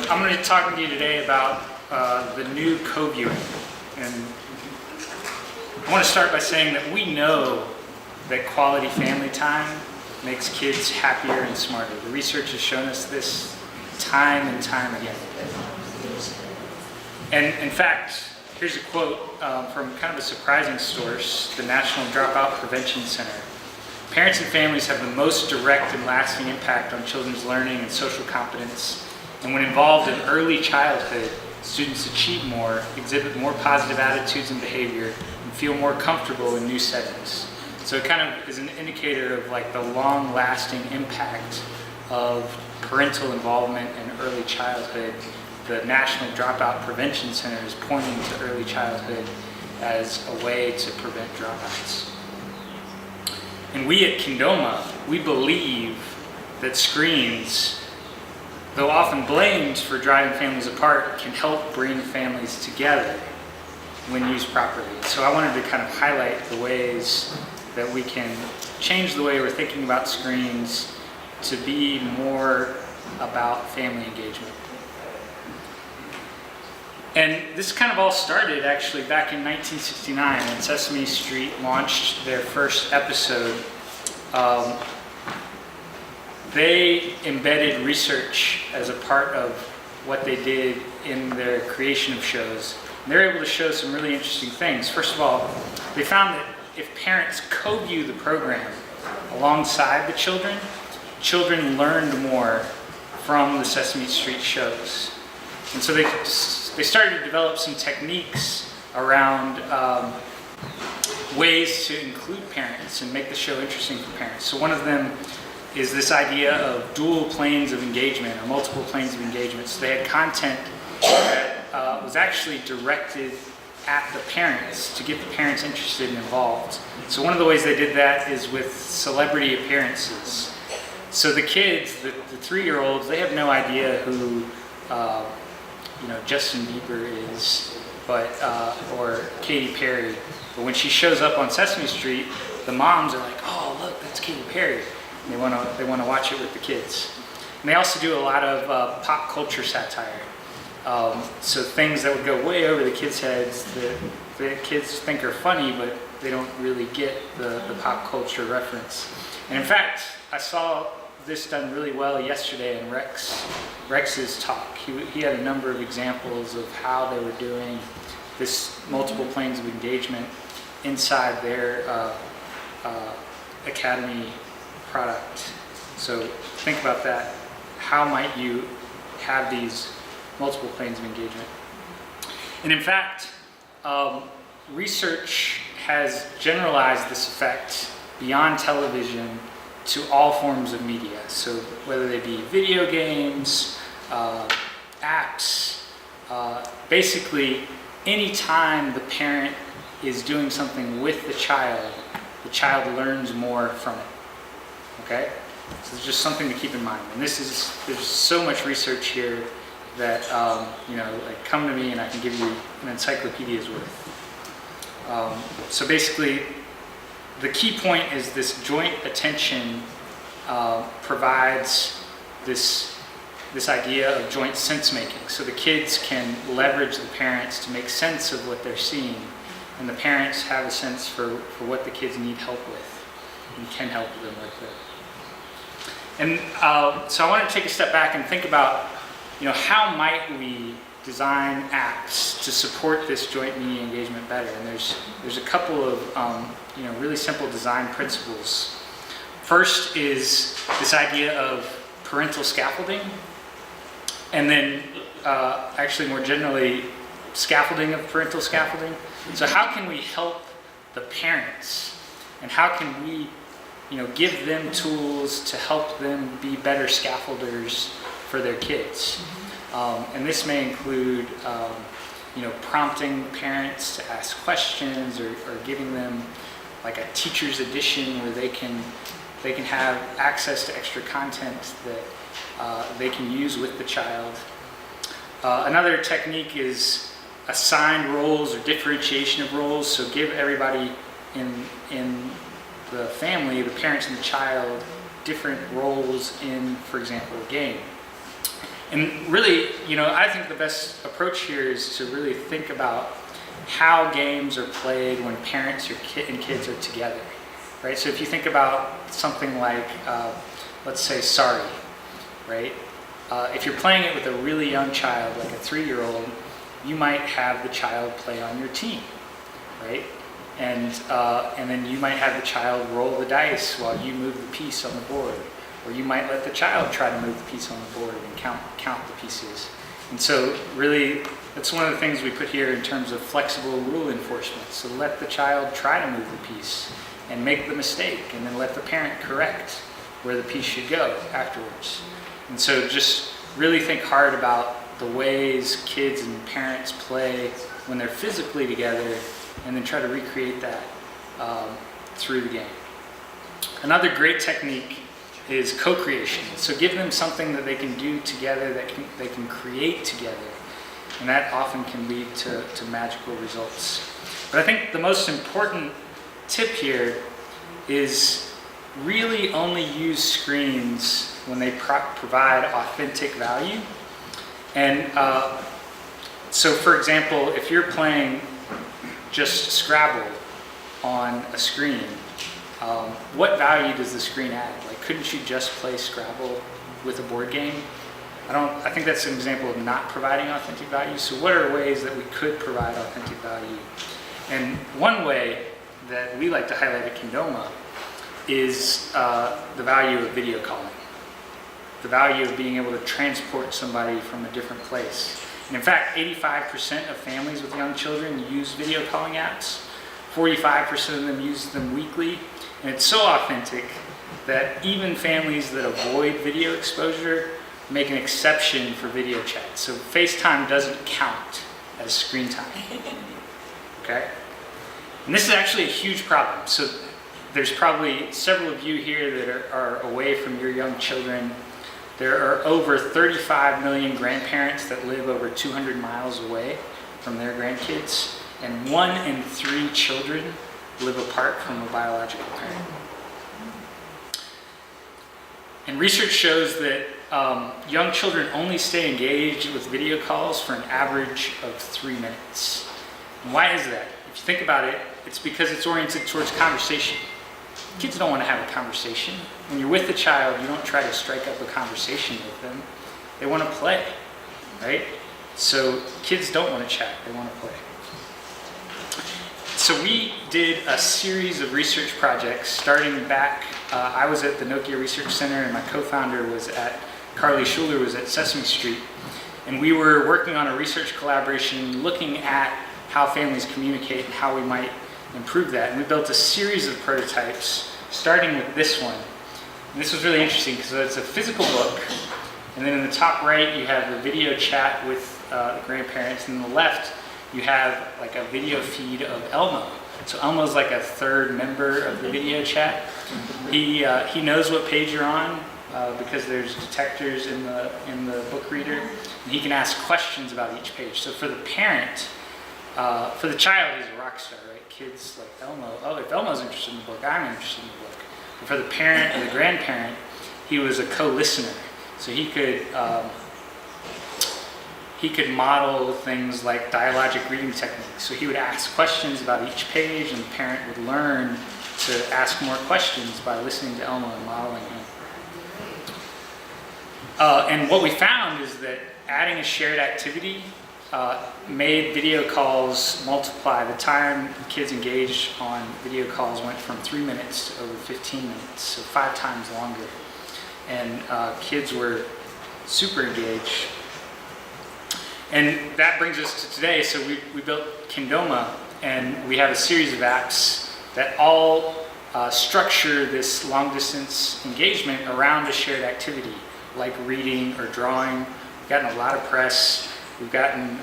I'm going to be talking to you today about the new Coviewing. And I want to start by saying that we know that quality family time makes kids happier and smarter. The research has shown us this time and time again. And in fact, here's a quote from kind of a surprising source, the National Dropout Prevention Center. Parents and families have the most direct and lasting impact on children's learning and social competence. And when involved in early childhood, students achieve more, exhibit more positive attitudes and behavior, and feel more comfortable in new settings. So it kind of is an indicator of like the long-lasting impact of parental involvement in early childhood. The National Dropout Prevention Center is pointing to early childhood as a way to prevent dropouts. And we at Kindoma, we believe that screens, though often blamed for driving families apart, can help bring families together when used properly. So I wanted to kind of highlight the ways that we can change the way we're thinking about screens to be more about family engagement. And this kind of all started actually back in 1969 when Sesame Street launched their first episode. They embedded research as a part of what they did in their creation of shows. And they were able to show some really interesting things. First of all, they found that if parents co-view the program alongside the children, children learned more from the Sesame Street shows. And so they started to develop some techniques around ways to include parents and make the show interesting for parents. So one of them is this idea of dual planes of engagement or multiple planes of engagement. So they had content that was actually directed at the parents to get the parents interested and involved. So one of the ways they did that is with celebrity appearances. So the kids, the 3-year-olds, they have no idea who Justin Bieber is, but or Katy Perry. But when she shows up on Sesame Street, the moms are like, "Oh, look, that's Katy Perry." And they want to watch it with the kids. And they also do a lot of pop culture satire. So things that would go way over the kids' heads that the kids think are funny, but they don't really get the pop culture reference. And in fact, I saw this done really well yesterday in Rex's talk. He had a number of examples of how they were doing this multiple planes of engagement inside their Academy product. So think about that. How might you have these multiple planes of engagement? And in fact, research has generalized this effect beyond television to all forms of media. So whether they be video games, apps, basically anytime the parent is doing something with the child learns more from it. Okay? So it's just something to keep in mind. And there's so much research here that, come to me and I can give you an encyclopedia's worth. So basically, the key point is this joint attention provides this idea of joint sense making. So the kids can leverage the parents to make sense of what they're seeing, and the parents have a sense for what the kids need help with and can help them with it. And so I want to take a step back and think about, how might we design apps to support this joint media engagement better? And there's a couple of really simple design principles. First is this idea of parental scaffolding, and then actually more generally scaffolding of parental scaffolding. So how can we help the parents, and how can we give them tools to help them be better scaffolders for their kids? And this may include prompting parents to ask questions, or giving them like a teacher's edition where they can have access to extra content that they can use with the child. Another technique is assigned roles or differentiation of roles. So give everybody in the family, the parents and the child, different roles in, for example, a game. And really, I think the best approach here is to really think about how games are played when parents and kids are together, right? So if you think about something like, let's say, Sorry, right? If you're playing it with a really young child, like a 3-year-old, you might have the child play on your team, right? And then you might have the child roll the dice while you move the piece on the board. Or you might let the child try to move the piece on the board and count the pieces. And so really, that's one of the things we put here in terms of flexible rule enforcement. So let the child try to move the piece and make the mistake, and then let the parent correct where the piece should go afterwards. And so just really think hard about the ways kids and parents play when they're physically together, and then try to recreate that through the game. Another great technique is co-creation. So give them something that they can do together, that they can create together, and that often can lead to magical results. But I think the most important tip here is really only use screens when they provide authentic value. And so for example, if you're playing just Scrabble on a screen, what value does the screen add? Like, couldn't you just play Scrabble with a board game? I think that's an example of not providing authentic value. So what are ways that we could provide authentic value? And one way that we like to highlight at Kindoma is the value of video calling. The value of being able to transport somebody from a different place. And in fact, 85% of families with young children use video calling apps. 45% of them use them weekly. And it's so authentic that even families that avoid video exposure make an exception for video chat. So FaceTime doesn't count as screen time. Okay? And this is actually a huge problem. So there's probably several of you here that are away from your young children. There are over 35 million grandparents that live over 200 miles away from their grandkids, and 1 in 3 children live apart from a biological parent. And research shows that young children only stay engaged with video calls for an average of 3 minutes. And why is that? If you think about it, it's because it's oriented towards conversation. Kids don't want to have a conversation. When you're with the child, you don't try to strike up a conversation with them. They want to play, right? So kids don't want to chat, they want to play. So we did a series of research projects starting back, I was at the Nokia Research Center, and my co-founder was Carly Schuler was at Sesame Street. And we were working on a research collaboration looking at how families communicate and how we might improve that. And we built a series of prototypes, starting with this one. And this was really interesting because it's a physical book, and then in the top right you have the video chat with the grandparents, and on the left you have like a video feed of Elmo. So Elmo's like a third member of the video chat. He knows what page you're on because there's detectors in the book reader, and he can ask questions about each page. So for the parent, for the child, he's a rock star, right? Kids like Elmo. Oh, if Elmo's interested in the book, I'm interested in the book. But for the parent or the grandparent, he was a co-listener. So he could model things like dialogic reading techniques. So he would ask questions about each page, and the parent would learn to ask more questions by listening to Elmo and modeling him. And what we found is that adding a shared activity made video calls multiply. The time kids engaged on video calls went from 3 minutes to over 15 minutes, so 5 times longer. And kids were super engaged. And that brings us to today. So we built Kindoma, and we have a series of apps that all structure this long-distance engagement around a shared activity, like reading or drawing. We've gotten a lot of press. We've gotten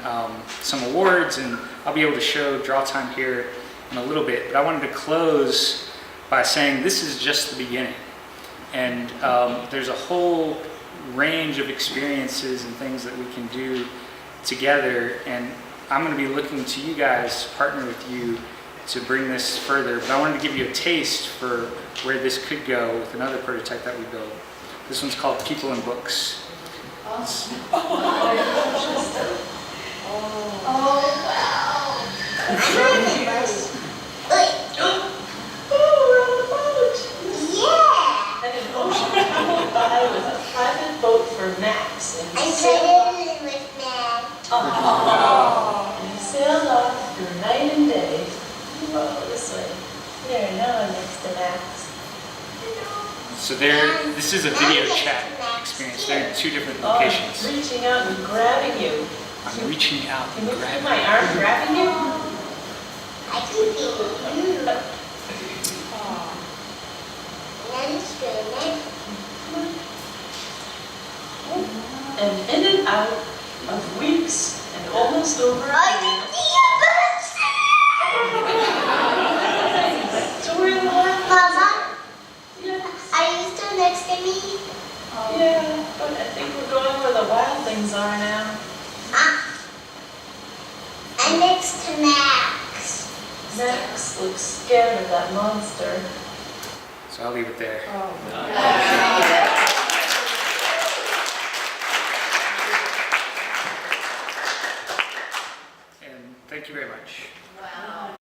some awards, and I'll be able to show draw time here in a little bit. But I wanted to close by saying this is just the beginning. And there's a whole range of experiences and things that we can do together. And I'm going to be looking to you guys to partner with you to bring this further. But I wanted to give you a taste for where this could go with another prototype that we built. This one's called People and Books. And an ocean pool by with a private boat for Max. And I he sailed couldn't live with Max. and he sailed off through night and day. Whoa, this way. There, now I'm next to Max. So this is a video chat experience. They're in two different Oh, I'm locations. reaching out and grabbing you. I'm reaching out Can and you feel grabbing. my arm grabbing you? I can feel you. And screaming. And in and out of weeks and almost over a I year. can see your birds. So we're in the last. Mama, Yes. are you still next to me? Yeah, but I think we're going where the wild things are now. I'm next to Max. Max looks scared of that monster. So I'll leave it there. And thank you very much. Wow.